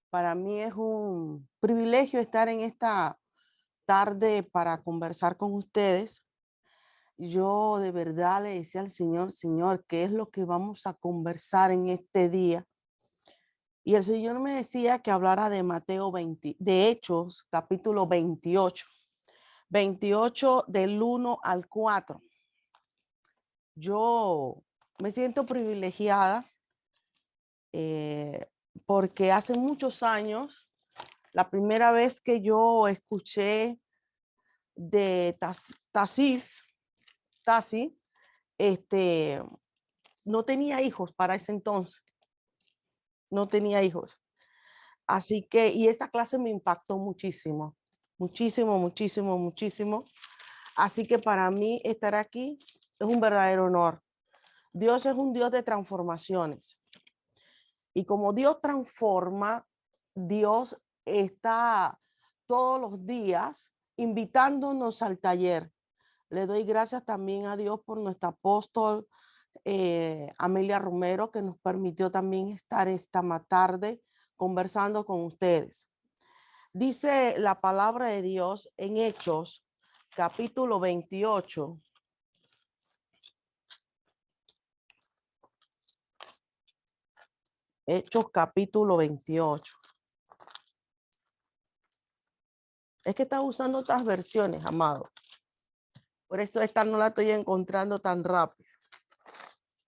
Para mí es un privilegio estar en esta tarde para conversar con ustedes. Yo de verdad le decía al Señor, Señor, ¿qué es lo que vamos a conversar en este día? Y el Señor me decía que hablara de Mateo 20, de Hechos, capítulo 28, 28 del 1 al 4. Yo me siento privilegiada eh, porque hace muchos años, la primera vez que yo escuché de Tasi, este, no tenía hijos para ese entonces, no tenía hijos. Así que, y esa clase me impactó muchísimo, muchísimo, muchísimo, muchísimo. Así que para mí estar aquí es un verdadero honor. Dios es un Dios de transformaciones. Y como Dios transforma, Dios está todos los días invitándonos al taller. Le doy gracias también a Dios por nuestra apóstol Amelia Romero, que nos permitió también estar esta tarde conversando con ustedes. Dice la palabra de Dios en Hechos, capítulo 28. Hechos, capítulo 28. Es que está usando otras versiones, amado. Por eso esta no la estoy encontrando tan rápido.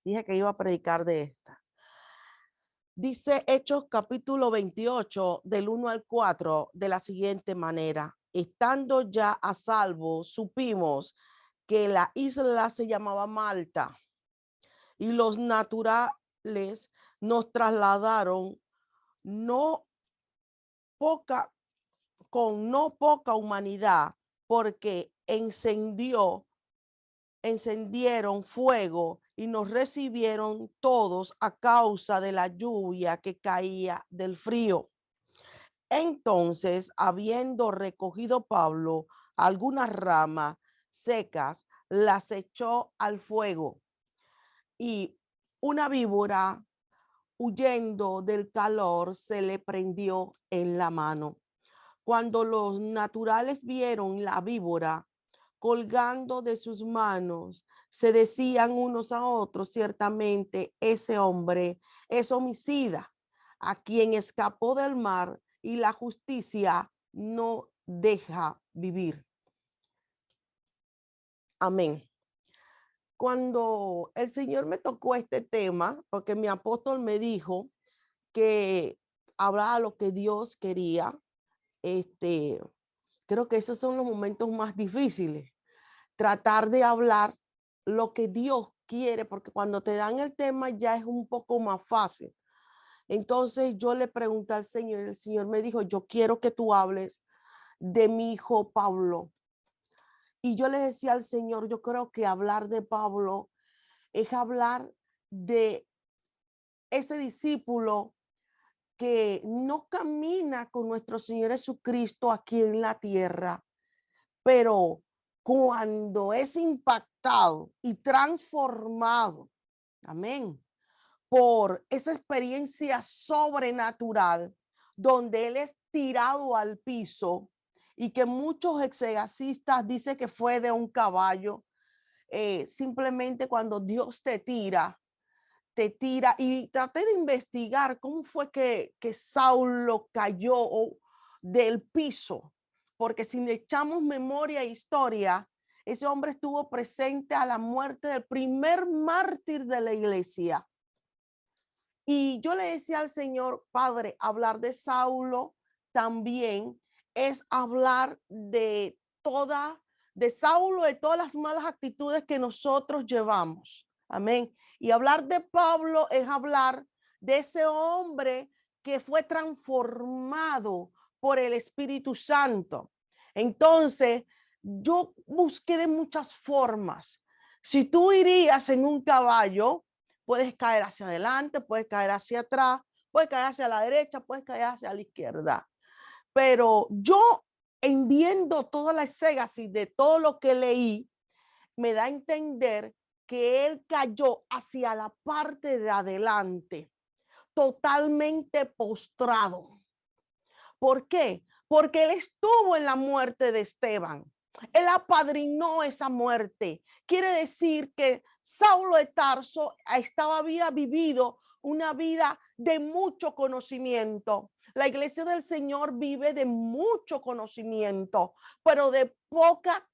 Dije que iba a predicar de esta. Dice Hechos capítulo 28 del 1 al 4 de la siguiente manera. Estando ya a salvo, supimos que la isla se llamaba Malta y los naturales nos trasladaron no poca, con no poca humanidad, porque encendieron fuego y nos recibieron todos a causa de la lluvia que caía del frío. Entonces, habiendo recogido Pablo algunas ramas secas, las echó al fuego y una víbora, huyendo del calor, se le prendió en la mano. Cuando los naturales vieron la víbora colgando de sus manos, se decían unos a otros, ciertamente ese hombre es homicida, a quien escapó del mar y la justicia no deja vivir. Amén. Cuando el Señor me tocó este tema, porque mi apóstol me dijo que hablara lo que Dios quería, creo que esos son los momentos más difíciles. Tratar de hablar lo que Dios quiere, porque cuando te dan el tema ya es un poco más fácil. Entonces yo le pregunté al Señor, y el Señor me dijo, yo quiero que tú hables de mi hijo Pablo. Y yo le decía al Señor, yo creo que hablar de Pablo es hablar de ese discípulo que no camina con nuestro Señor Jesucristo aquí en la tierra, pero cuando es impactado y transformado, amén, por esa experiencia sobrenatural donde él es tirado al piso y que muchos exegasistas dicen que fue de un caballo, simplemente cuando Dios te tira y traté de investigar cómo fue que Saulo cayó del piso, porque si le echamos memoria e historia, ese hombre estuvo presente a la muerte del primer mártir de la iglesia. Y yo le decía al Señor, Padre, hablar de Saulo también es hablar de Saulo, de todas las malas actitudes que nosotros llevamos. Amén. Y hablar de Pablo es hablar de ese hombre que fue transformado por el Espíritu Santo. Entonces, yo busqué de muchas formas. Si tú irías en un caballo, puedes caer hacia adelante, puedes caer hacia atrás, puedes caer hacia la derecha, puedes caer hacia la izquierda. Pero yo, en viendo toda la exégesis de todo lo que leí, me da a entender que él cayó hacia la parte de adelante, totalmente postrado. ¿Por qué? Porque él estuvo en la muerte de Esteban. Él apadrinó esa muerte. Quiere decir que Saulo de Tarso había vivido una vida de mucho conocimiento. La iglesia del Señor vive de mucho conocimiento, pero de poca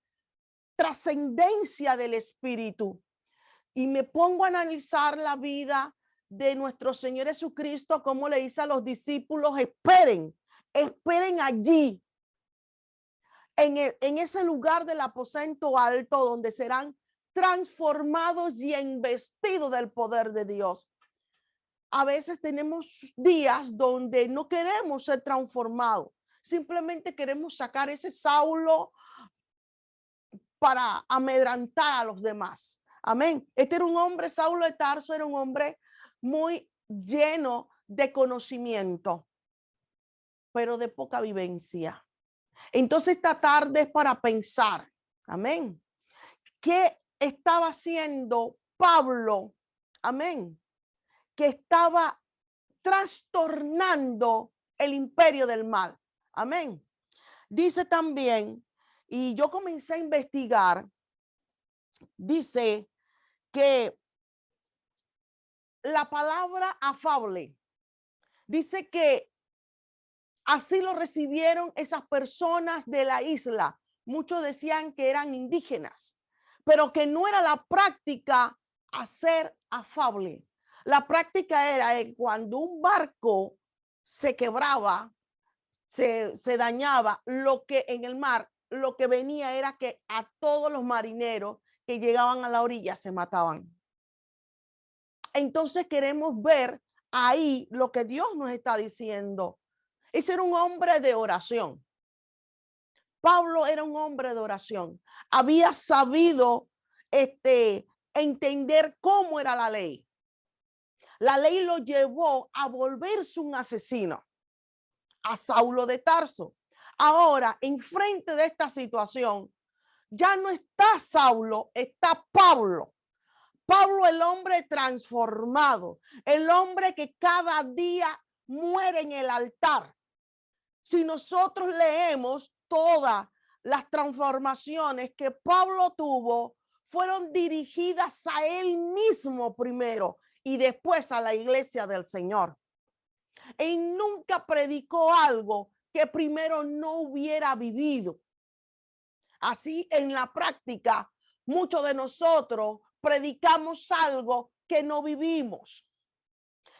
trascendencia del Espíritu. Y me pongo a analizar la vida de nuestro Señor Jesucristo, como le dice a los discípulos: esperen allí, en ese lugar del aposento alto, donde serán transformados y investidos del poder de Dios. A veces tenemos días donde no queremos ser transformados, simplemente queremos sacar ese Saulo para amedrantar a los demás. Amén. Este era un hombre, Saulo de Tarso era un hombre muy lleno de conocimiento, pero de poca vivencia. Entonces esta tarde es para pensar, amén, ¿qué estaba haciendo Pablo? Amén, que estaba trastornando el imperio del mal. Amén. Dice también, y yo comencé a investigar, dice que la palabra afable, dice que así lo recibieron esas personas de la isla. Muchos decían que eran indígenas, pero que no era la práctica hacer afable. La práctica era que cuando un barco se quebraba, se dañaba, lo que en el mar, lo que venía era que a todos los marineros que llegaban a la orilla se mataban. Entonces queremos ver ahí lo que Dios nos está diciendo. Ese era un hombre de oración. Pablo era un hombre de oración. Había sabido entender cómo era la ley. La ley lo llevó a volverse un asesino, a Saulo de Tarso. Ahora, enfrente de esta situación, ya no está Saulo, está Pablo. Pablo, el hombre transformado, el hombre que cada día muere en el altar. Si nosotros leemos todas las transformaciones que Pablo tuvo, fueron dirigidas a él mismo primero y después a la iglesia del Señor. Él nunca predicó algo que primero no hubiera vivido. Así, en la práctica, muchos de nosotros predicamos algo que no vivimos.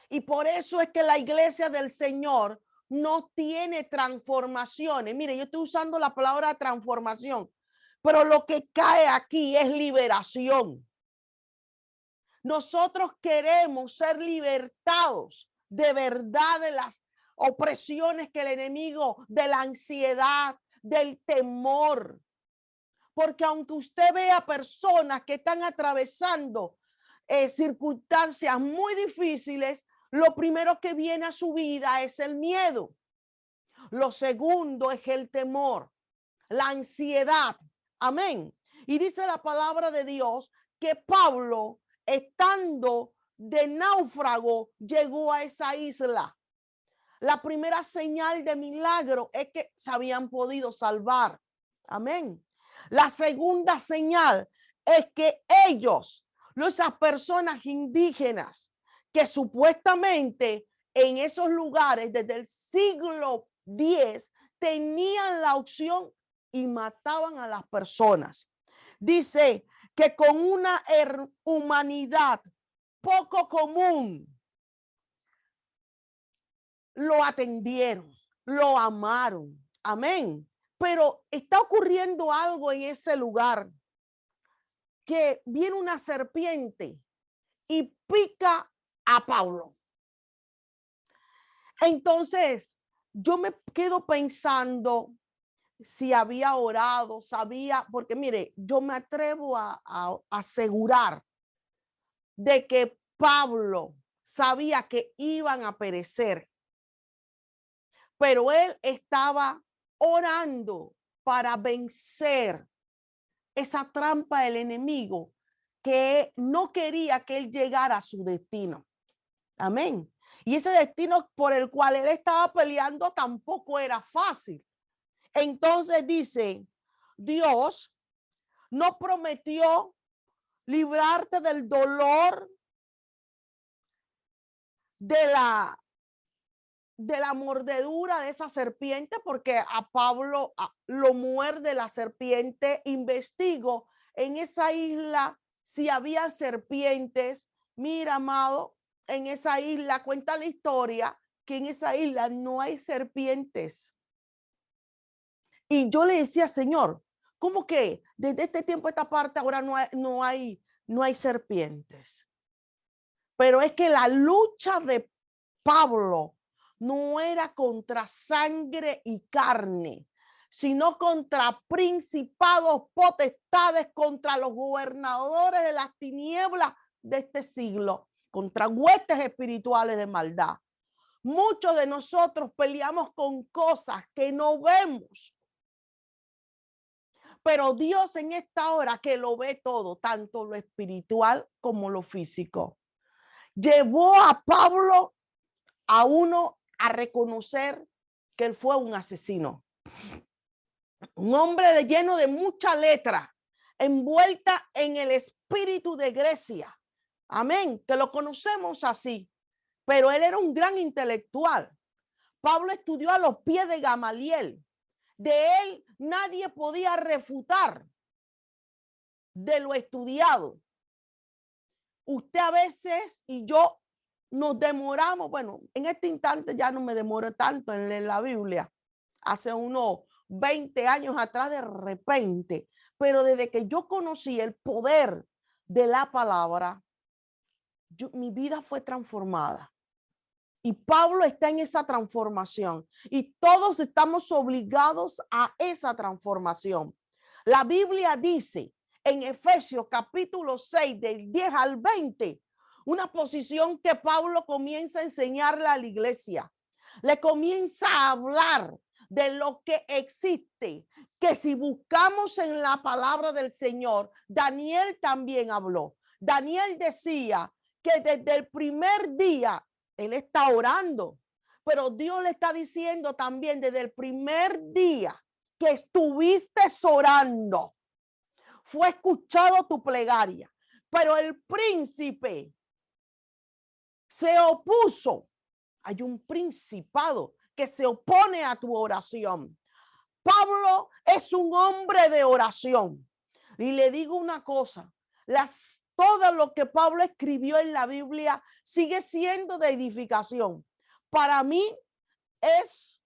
Y por eso es que la iglesia del Señor no tiene transformaciones. Mire, yo estoy usando la palabra transformación, pero lo que cae aquí es liberación. Nosotros queremos ser libertados de verdad de las opresiones que el enemigo, de la ansiedad, del temor. Porque aunque usted vea personas que están atravesando circunstancias muy difíciles, lo primero que viene a su vida es el miedo. Lo segundo es el temor, la ansiedad. Amén. Y dice la palabra de Dios que Pablo, estando de náufrago, llegó a esa isla. La primera señal de milagro es que se habían podido salvar. Amén. La segunda señal es que ellos, esas personas indígenas que supuestamente en esos lugares desde el siglo X tenían la opción y mataban a las personas. Dice que con una humanidad poco común lo atendieron, lo amaron. Amén. Pero está ocurriendo algo en ese lugar, que viene una serpiente y pica a Pablo. Entonces, yo me quedo pensando si había orado, sabía, porque mire, yo me atrevo a asegurar de que Pablo sabía que iban a perecer, pero él estaba orando para vencer esa trampa del enemigo que no quería que él llegara a su destino. Amén. Y ese destino por el cual él estaba peleando tampoco era fácil. Entonces dice, Dios no prometió librarte del dolor de la mordedura de esa serpiente, porque a Pablo lo muerde la serpiente. Investigo en esa isla si había serpientes. Mira, amado, en esa isla cuenta la historia que en esa isla no hay serpientes. Y yo le decía, Señor, ¿cómo que desde este tiempo a esta parte ahora no hay serpientes? Pero es que la lucha de Pablo no era contra sangre y carne, sino contra principados, potestades, contra los gobernadores de las tinieblas de este siglo, contra huestes espirituales de maldad. Muchos de nosotros peleamos con cosas que no vemos, pero Dios en esta hora que lo ve todo, tanto lo espiritual como lo físico, llevó a Pablo a reconocer que él fue un asesino, un hombre lleno de mucha letra, envuelta en el espíritu de Grecia. Amén, que lo conocemos así, pero él era un gran intelectual. Pablo estudió a los pies de Gamaliel. De él nadie podía refutar de lo estudiado. Usted a veces y yo nos demoramos, bueno, en este instante ya no me demoro tanto en leer la Biblia, hace unos 20 años atrás de repente, pero desde que yo conocí el poder de la palabra, mi vida fue transformada. Y Pablo está en esa transformación y todos estamos obligados a esa transformación. La Biblia dice en Efesios capítulo 6 del 10 al 20, una posición que Pablo comienza a enseñarle a la iglesia. Le comienza a hablar de lo que existe, que si buscamos en la palabra del Señor, Daniel también habló. Daniel decía que desde el primer día él está orando, pero Dios le está diciendo también desde el primer día que estuviste orando, fue escuchado tu plegaria, pero el príncipe se opuso. Hay un principado que se opone a tu oración. Pablo es un hombre de oración. Y le digo una cosa, todo lo que Pablo escribió en la Biblia sigue siendo de edificación. Para mí es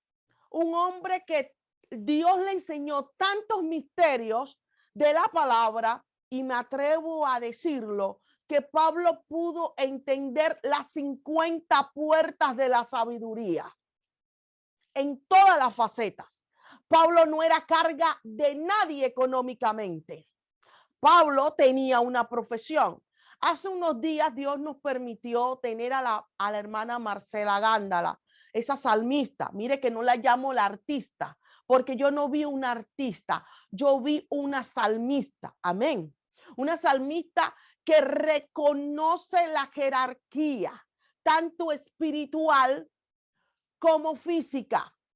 un hombre que Dios le enseñó tantos misterios de la palabra, y me atrevo a decirlo, que Pablo pudo entender las 50 puertas de la sabiduría en todas las facetas. Pablo no era carga de nadie económicamente. Pablo tenía una profesión. Hace unos días Dios nos permitió tener a la hermana Marcela Gándala, esa salmista. Mire que no la llamo la artista, porque yo no vi una artista, yo vi una salmista. Amén. Una salmista que reconoce la jerarquía, tanto espiritual como física.